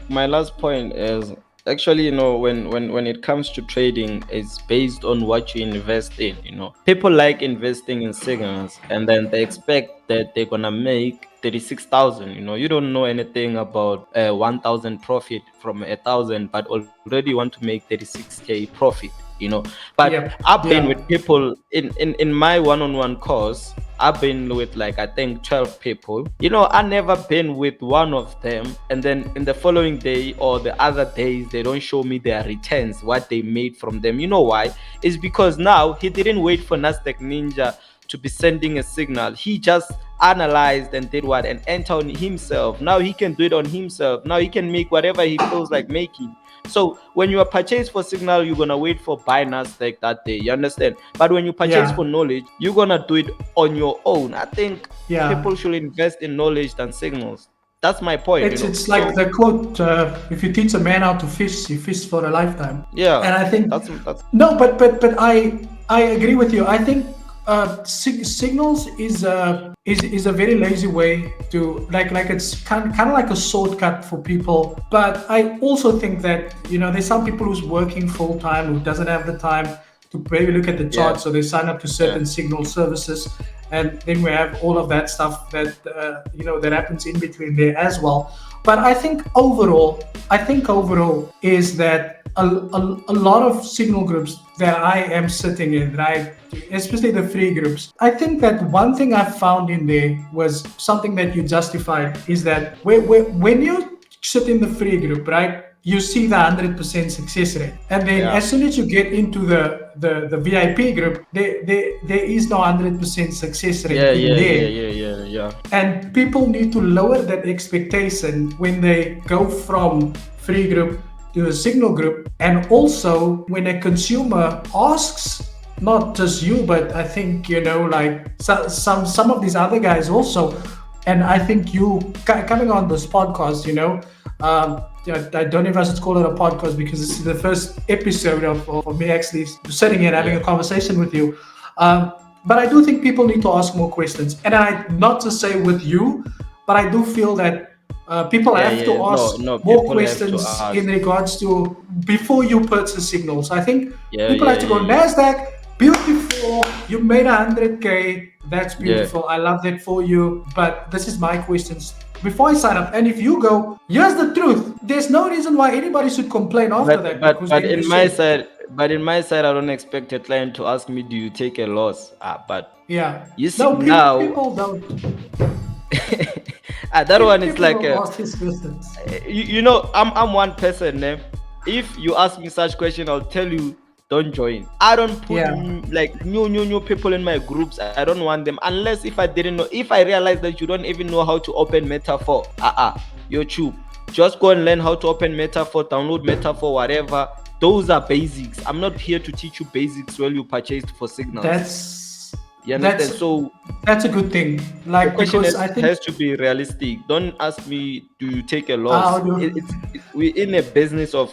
my last point is Actually, when it comes to trading, it's based on what you invest in. People like investing in signals, and then they expect that they're gonna make 36,000. You don't know anything about 1,000 profit from 1,000, but already want to make 36K profit. But Yep. I've been Yeah. with people in my one-on-one course. I've been with, like, I think 12 people. I never been with one of them, and then in the following day or the other days they don't show me their returns, what they made from them. You know why? It's because now he didn't wait for Nasdaq Ninja to be sending a signal. He just analyzed and did what, and enter on himself. Now he can do it on himself. Now he can make whatever he feels like making. So when you are purchase for signal, you're gonna wait for buy Nasdaq that day. You understand? But when you purchase Yeah. for knowledge, you're gonna do it on your own. I think Yeah. people should invest in knowledge than signals. That's my point. It's like So the quote: "If you teach a man how to fish, he fish for a lifetime." yeah, And I think that's no, but I agree with you. I think signals is a very lazy way to like it's kind of like a shortcut for people. But I also think that there's some people who's working full time who doesn't have the time to maybe look at the yeah, chart, so they sign up to yeah, certain signal services, and then we have all of that stuff that that happens in between there as well. But I think overall is that a lot of signal groups that I am sitting in, right, especially the free groups, I think that one thing I found in there was something that you justified, is that when you sit in the free group, right, you see the 100% success rate, and then yeah, as soon as you get into the VIP group, there is no 100% success rate yeah, in yeah, yeah, there. yeah, yeah, yeah. And people need to lower that expectation when they go from free group to a signal group. And also when a consumer asks, not just you, but I think like some of these other guys also, and I think you coming on this podcast, yeah, I don't know if I should call it a podcast, because this is the first episode of me actually sitting here and having a Yeah. conversation with you. But I do think people need to ask more questions, and I not to say with you, but I do feel that people Yeah, have yeah. to No, ask no, more people have to questions ask. in regards to before you purchase signals. I think Yeah, people yeah, have to go, yeah, yeah. Nasdaq, beautiful, you made 100K, that's Yeah. beautiful, I love that for you, but this is my questions before I sign up. And if you go, here's the truth, there's no reason why anybody should complain after But that, but because but then you in my should. side, I don't expect a client to ask me, "Do you take a loss?" But Yeah. you see No, now, people don't. that one is People like don't ask these questions. I'm one person. If you ask me such question, I'll tell you, don't join. I don't put Yeah. like new people in my groups. I don't want them unless if I didn't know. If I realize that you don't even know how to open Metaphor, YouTube. Just go and learn how to open Metaphor, download Metaphor, whatever. Those are basics. I'm not here to teach you basics while you purchased for signals. That's You understand? that's So that's a good thing. the Like, question because I think has to be realistic. Don't ask me, do you take a how loss? do We're in a business of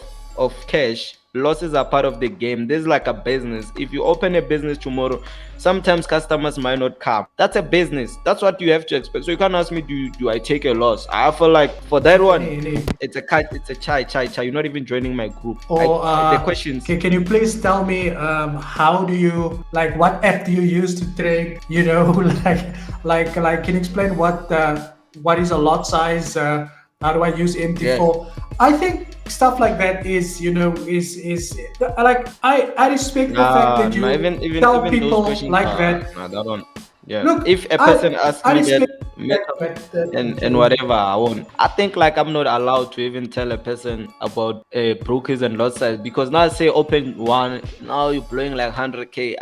cash. Losses are part of the game. There's like a business. If you open a business tomorrow, sometimes customers might not come. That's a business. That's what you have to expect. So you can't ask me, do I take a loss? I feel like for that one, any it's a cut. It's a chai. You're not even joining my group. or The questions. can you please tell me how do you, like, what app do you use to trade? Like can you explain what is a lot size? How do I use Yeah. MT4? I think stuff like that is like, I respect the fact Nah, that nah, you tell even those people questions. like that. Nah, that one. Yeah. Look, If a person asks I me that respect that, meta that and you. whatever, I won't. I think like I'm not allowed to even tell a person about brokers and lot size, because now say open one, now you're blowing like 100K.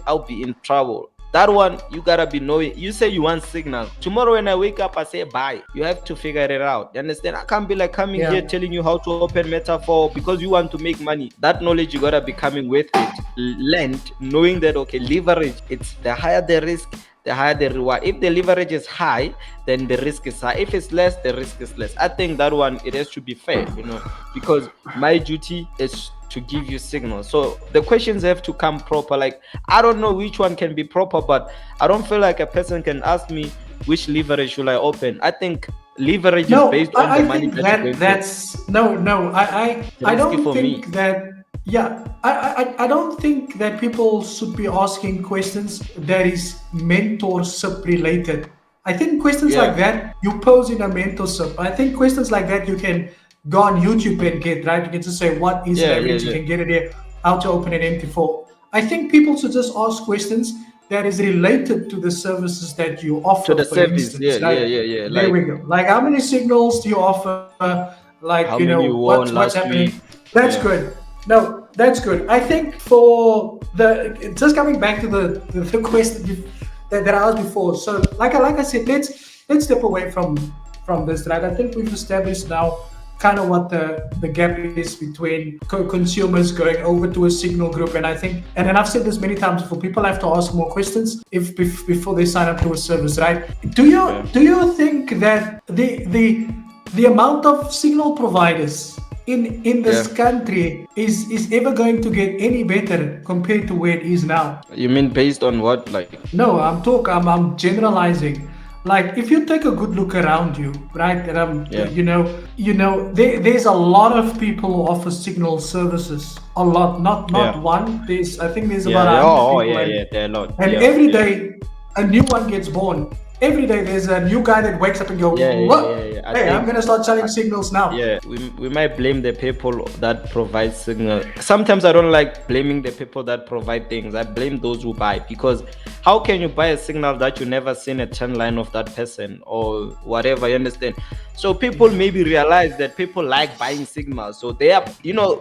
I'll be in trouble. That one, you gotta be knowing. You say you want signal. Tomorrow when I wake up, I say buy. You have to figure it out. You understand? I can't be like coming here Yeah. telling you how to open Metaphor because you want to make money. That knowledge you gotta be coming with it. Learned, knowing that okay, leverage. It's the higher the risk, the higher the reward. If the leverage is high, then the risk is high. If it's less, the risk is less. I think that one, it has to be fair, because my duty is to give you signals. So the questions have to come proper. Like, I don't know which one can be proper, but I don't feel like a person can ask me which leverage should I open. I think leverage is No, based on the I money think that you're that going to. that's no. I Risky don't for me. think that. Yeah, I don't think that people should be asking questions that is mentorship related. I think questions Yeah, like that you pose in a mentorship. I think questions like that you can go on YouTube and get, right. You can just say what is yeah, yeah, leverage. You yeah. can get it there. How to open an MT4. I think people should just ask questions that is related to the services that you To offer. the For service, yeah, instance, yeah, right. yeah, yeah. There Like we go. Like how many signals do you offer? Like how many you won what's last week? happening? That's Yeah, good. No, that's good. I think for the just coming back to the question that I asked before. So like I said, let's step away from this, right? I think we've established now kind of what the gap is between consumers going over to a signal group, and I think, and then I've said this many times before, people have to ask more questions if before they sign up to a service, right? yeah. Do you think that the amount of signal providers in Yeah. this country is ever going to get any better compared to where it is now? You mean based on what? Like, No, I'm generalizing. Like if you take a good look around you, right? And yeah, there's a lot of people who offer signal services. A lot, yeah, not one. I think there's yeah, about yeah. 100 Oh, people, yeah, yeah. There are a lot. and Yeah, every yeah, day a new one gets born. Every day there's a new guy that wakes up and goes, yeah, yeah, yeah, "Look, yeah. I hey, I'm think. gonna start selling signals now." Yeah, we might blame the people that provide signal. Sometimes I don't like blaming the people that provide things. I blame those who buy, because how can you buy a signal that you never seen a trend line of that person or whatever? You understand? So people maybe realize that people like buying signals. So they are,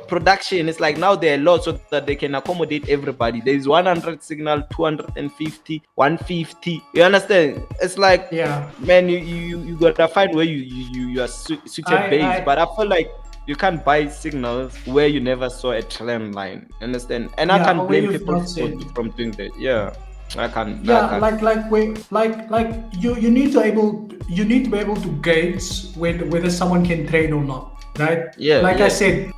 production. It's like now there are lots so that they can accommodate everybody. There is 100 signal, 250, 150. You understand? It's like, Yeah, man, you gotta find where you are suited based. I But I feel like you can't buy signals where you never saw a trend line. Understand? And I yeah, can't where blame you've people not seen. from doing that. Yeah, I can't. I Yeah, can't. like you need to be able to gauge whether someone can trade or not, right? Yeah, yeah.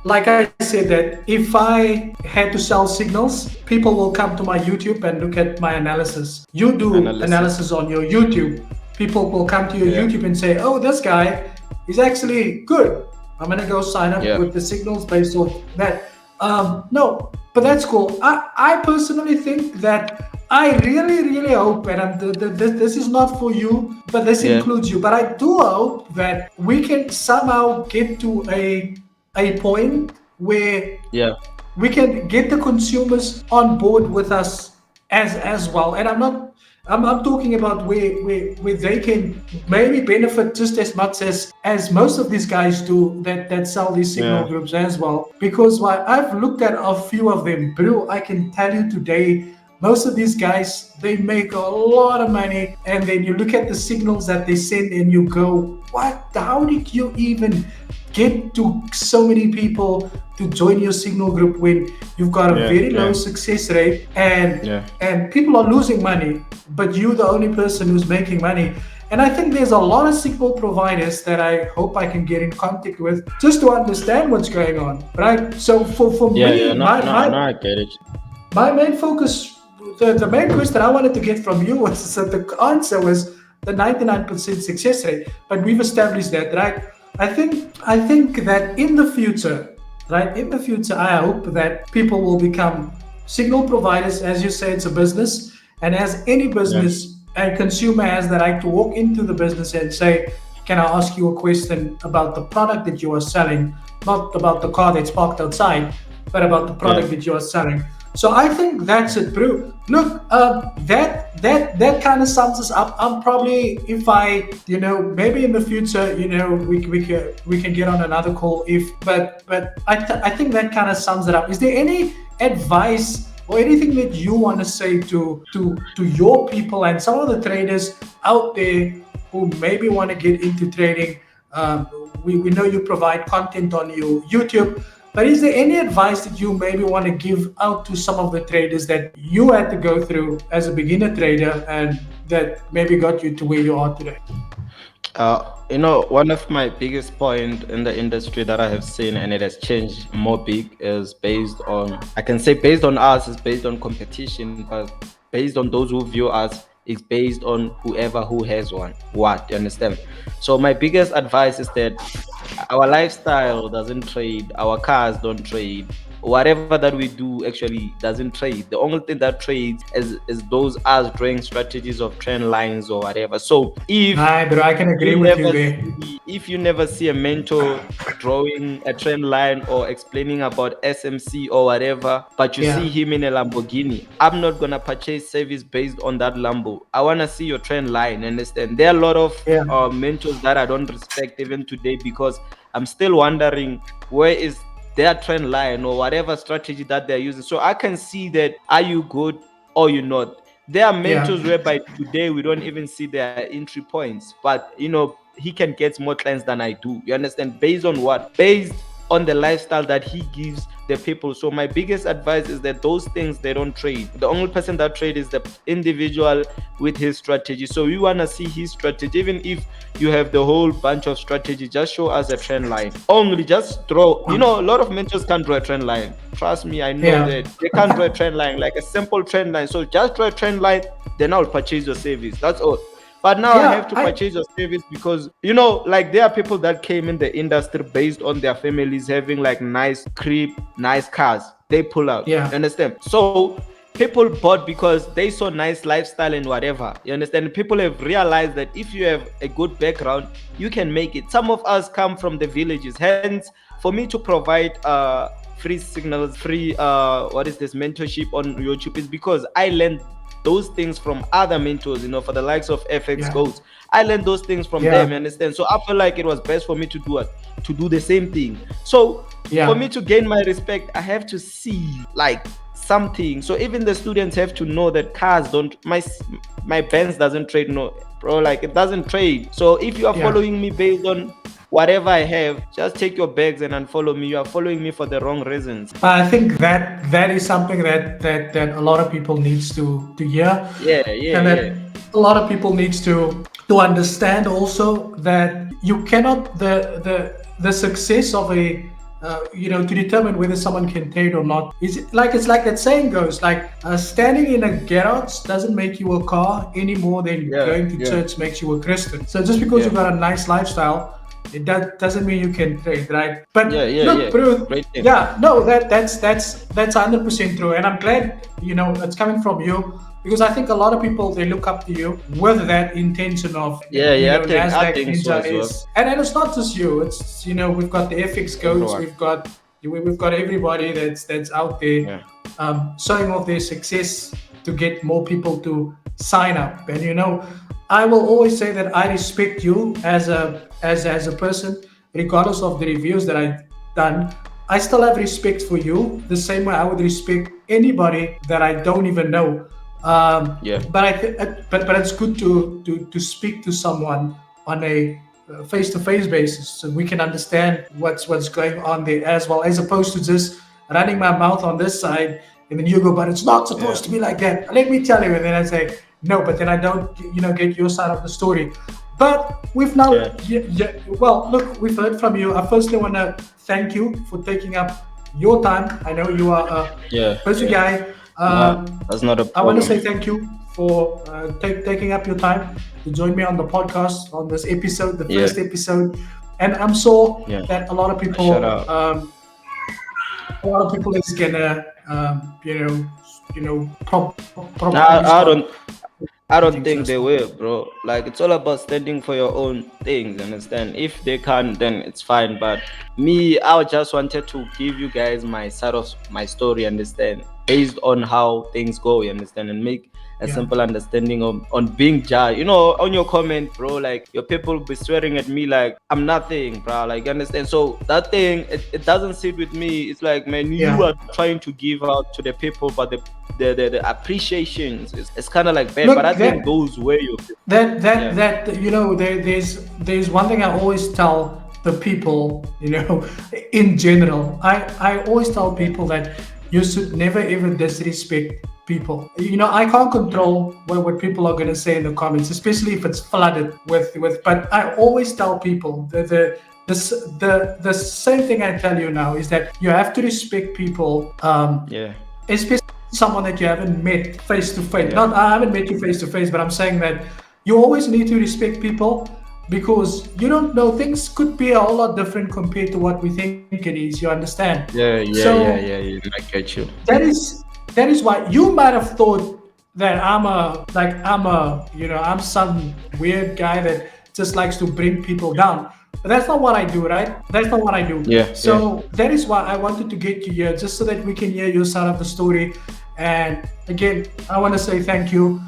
Like I said that if I had to sell signals, people will come to my YouTube and look at my analysis. You do Analysis. analysis on your YouTube, people will come to your Yeah, YouTube and say, "Oh, this guy is actually good. I'm gonna go sign up yeah, with the signals based on that." No, but that's cool. I personally think that I really, really hope, and this is not for you, but this yeah, includes you. But I do hope that we can somehow get to a point where yeah, we can get the consumers on board with us as well. And I'm talking about where they can maybe benefit just as much as most of these guys do that sell these signal yeah, groups as well. Because while I've looked at a few of them, bro, I can tell you today, most of these guys, they make a lot of money, and then you look at the signals that they send and you go, what? How did you even get to so many people to join your signal group when you've got a yeah, very low yeah, success rate, and yeah, people are losing money, but you're the only person who's making money? And I think there's a lot of signal providers that I hope I can get in contact with just to understand what's going on, right? So for yeah, yeah. me, No, no, no. I get it. my main focus, the main question I wanted to get from you was that the answer was the 99% success rate. But we've established that, right? I think that in the future, right? In the future, I hope that people will become signal providers. As you say, it's a business, and as any Yeah, business, a consumer has the right to walk into the business and say, "Can I ask you a question about the product that you are selling, not about the car that's parked outside, but about the yeah, product that you are selling?" So I think that's it, bro. Look, that kind of sums us up. I'm probably, if I, maybe in the future, we can get on another call but I think that kind of sums it up. Is there any advice or anything that you want to say to your people and some of the traders out there who maybe want to get into trading? We know you provide content on your YouTube, but is there any advice that you maybe want to give out to some of the traders that you had to go through as a beginner trader and that maybe got you to where you are today? One of my biggest point in the industry that I have seen, and it has changed more big, is based on, I can say based on us, is based on competition, but based on those who view us It's based on whoever who has one. What, you understand? So my biggest advice is that our lifestyle doesn't trade, our cars don't trade, whatever that we do actually doesn't trade. The only thing that trades is those us drawing strategies of trend lines or whatever. So Nah, bro, I can agree with you there. if you never see a mentor drawing a trend line or explaining about SMC or whatever, but you see him in a Lamborghini, I'm not gonna purchase service based on that Lambo. I wanna see your trend line. Understand? There are a lot of mentors that I don't respect even today, because I'm still wondering where is their trend line or whatever strategy that they're using. So I can see that are you good or you're not. There are mentors whereby today we don't even see their entry points, but he can get more clients than I do. You understand? Based on what? Based on the lifestyle that he gives the people. So my biggest advice is that those things, they don't trade. The only person that trade is the individual with his strategy. So we want to see his strategy. Even if you have the whole bunch of strategy, just show us a trend line. Only just draw. A lot of mentors can't draw a trend line. Trust me, I know that they can't draw a trend line, like a simple trend line. So just draw a trend line, then I'll purchase your service. That's all. But now I have to purchase your service because, like there are people that came in the industry based on their families having like nice crib, nice cars. They pull out. You understand? So people bought because they saw nice lifestyle and whatever. You understand? People have realized that if you have a good background, you can make it. Some of us come from the villages. Hence, for me to provide free signals, free mentorship on YouTube is because I learned those things from other mentors, for the likes of FX Goats. I learned those things from them, you understand? So I feel like it was best for me to do the same thing. So for me to gain my respect, I have to see like something. So even the students have to know that cars don't, my Benz doesn't trade, no, bro, like it doesn't trade. So if you are following me based on whatever I have, just take your bags and unfollow me. You are following me for the wrong reasons. I think that is something that a lot of people needs to hear. And that a lot of people needs to understand also that you cannot the success of a to determine whether someone can trade or not it's like that saying goes, like standing in a garage doesn't make you a car any more than going to church makes you a Christian. So just because you've got a nice lifestyle, it doesn't mean you can trade, right? But look, bro, that's 100% true, and I'm glad it's coming from you, because I think a lot of people, they look up to you with that intention of Nasdaq Ninja is, and it's not just you. It's we've got the FX Codes, we've got everybody that's out there showing off their success to get more people to sign up. And I will always say that I respect you as a person, regardless of the reviews that I've done. I still have respect for you the same way I would respect anybody that I don't even know. But it's good to speak to someone on a face-to-face basis, so we can understand what's going on there as well, as opposed to just running my mouth on this side and then you go, but it's not supposed to be like that. Let me tell you, and then I say no, but then I don't get your side of the story. But we've now well, look, we've heard from you. I firstly want to thank you for taking up your time. I know you are a busy guy. That's not a problem. I want to say thank you for taking up your time to join me on the podcast on this episode, the first episode. And I'm sure that a lot of people is gonna I don't think they will, bro. Like, it's all about standing for your own things, understand? If they can't, then it's fine. But me, I just wanted to give you guys my side of my story, understand? Based on how things go, you understand? And make a simple understanding on being judged. On your comment, bro, like, your people be swearing at me like I'm nothing, bro. Like, you understand? So that thing, it doesn't sit with me. It's like, man, you are trying to give out to the people, but the appreciations it's kind of like bad. Look, but I think goes where you there's one thing I always tell the people, in general. I always tell people that you should never ever disrespect people. I can't control what people are going to say in the comments, especially if it's flooded with. But I always tell people the same thing I tell you now is that you have to respect people. Especially someone that you haven't met face to face. Yeah. Not I haven't met you face to face, but I'm saying that you always need to respect people because you don't know, things could be a whole lot different compared to what we think it is. You understand? So I get you. that is why you might have thought that I'm some weird guy that just likes to bring people down. But that's not what I do, right? That's not what I do. Yeah. So that is why I wanted to get you here, just so that we can hear your side of the story. And again, I want to say thank you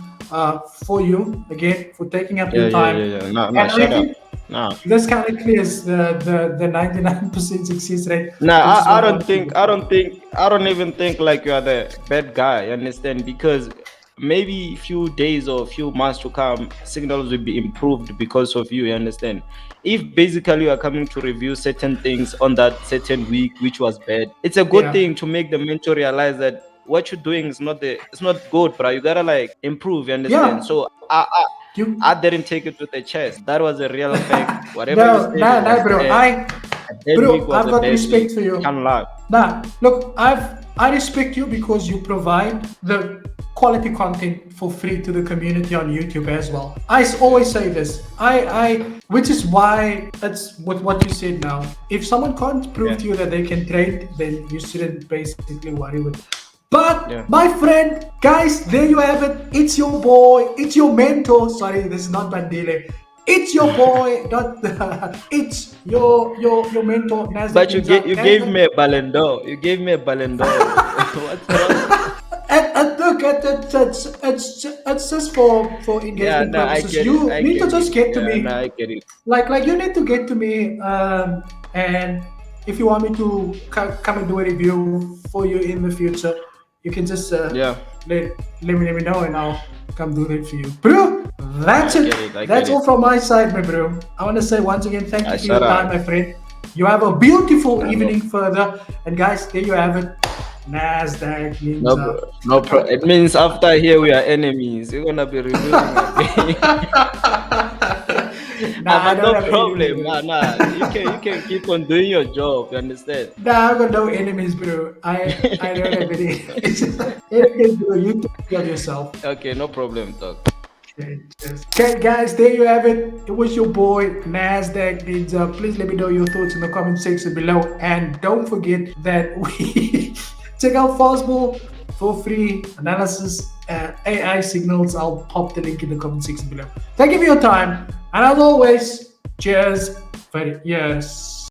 for you again for taking up your time. No, And I shut up. think No. this kind of clears the 99% success rate. No, which is I what don't want think, to I don't even think like you are the bad guy, you understand? Because maybe few days or few months to come, signals will be improved because of you, you understand? If basically you are coming to review certain things on that certain week, which was bad, it's a good Yeah. thing to make the mentor realize that what you're doing is it's not good, bro. You gotta like improve, you understand? Yeah. So You I didn't take it to the chest. That was a real fact. Whatever you no, said, it nah, was nah, bro. bad. A bad week was I've a got bad week. respect for you. Can't lie. Nah, look, I respect you because you provide the quality content for free to the community on YouTube as well. I always say this. Which is why it's with what you said now. If someone can't prove to you that they can trade, then you shouldn't basically worry with. But my friend, guys, there you have it. It's your boy. It's your mentor. Sorry, this is not Bandile. It's your boy. Not it's your mentor. Nasdaq But you Ninja. gave me a Ballon d'Or. You gave me a Ballon d'Or. What's wrong? And look, it's just for engagement No, I purposes. get You it. I need to get just it. get to Yeah, me. no, I get it. Like you need to get to me. And if you want me to come and do a review for you in the future, you can just let me know, and I'll come do that for you, bro. That's it. That's all from my side, my bro. I want to say once again, thank you for your time, my friend. You have a beautiful evening further, and guys, there you have it. Nasdaq Ninja. It means after here we are enemies. You're gonna be reviewing again. I but don't no have problem. enemies, bro. You can keep on doing your job. You understand? I've got no enemies, bro. I don't have any enemies. Anyways, bro, you take care of yourself. Okay, no problem, dog. Okay, guys, there you have it. It was your boy Nasdaq Ninja. Please let me know your thoughts in the comment section below, and don't forget that we check out FastBull for free analysis, AI signals. I'll pop the link in the comment section below. Thank you for your time, and as always, cheers for years.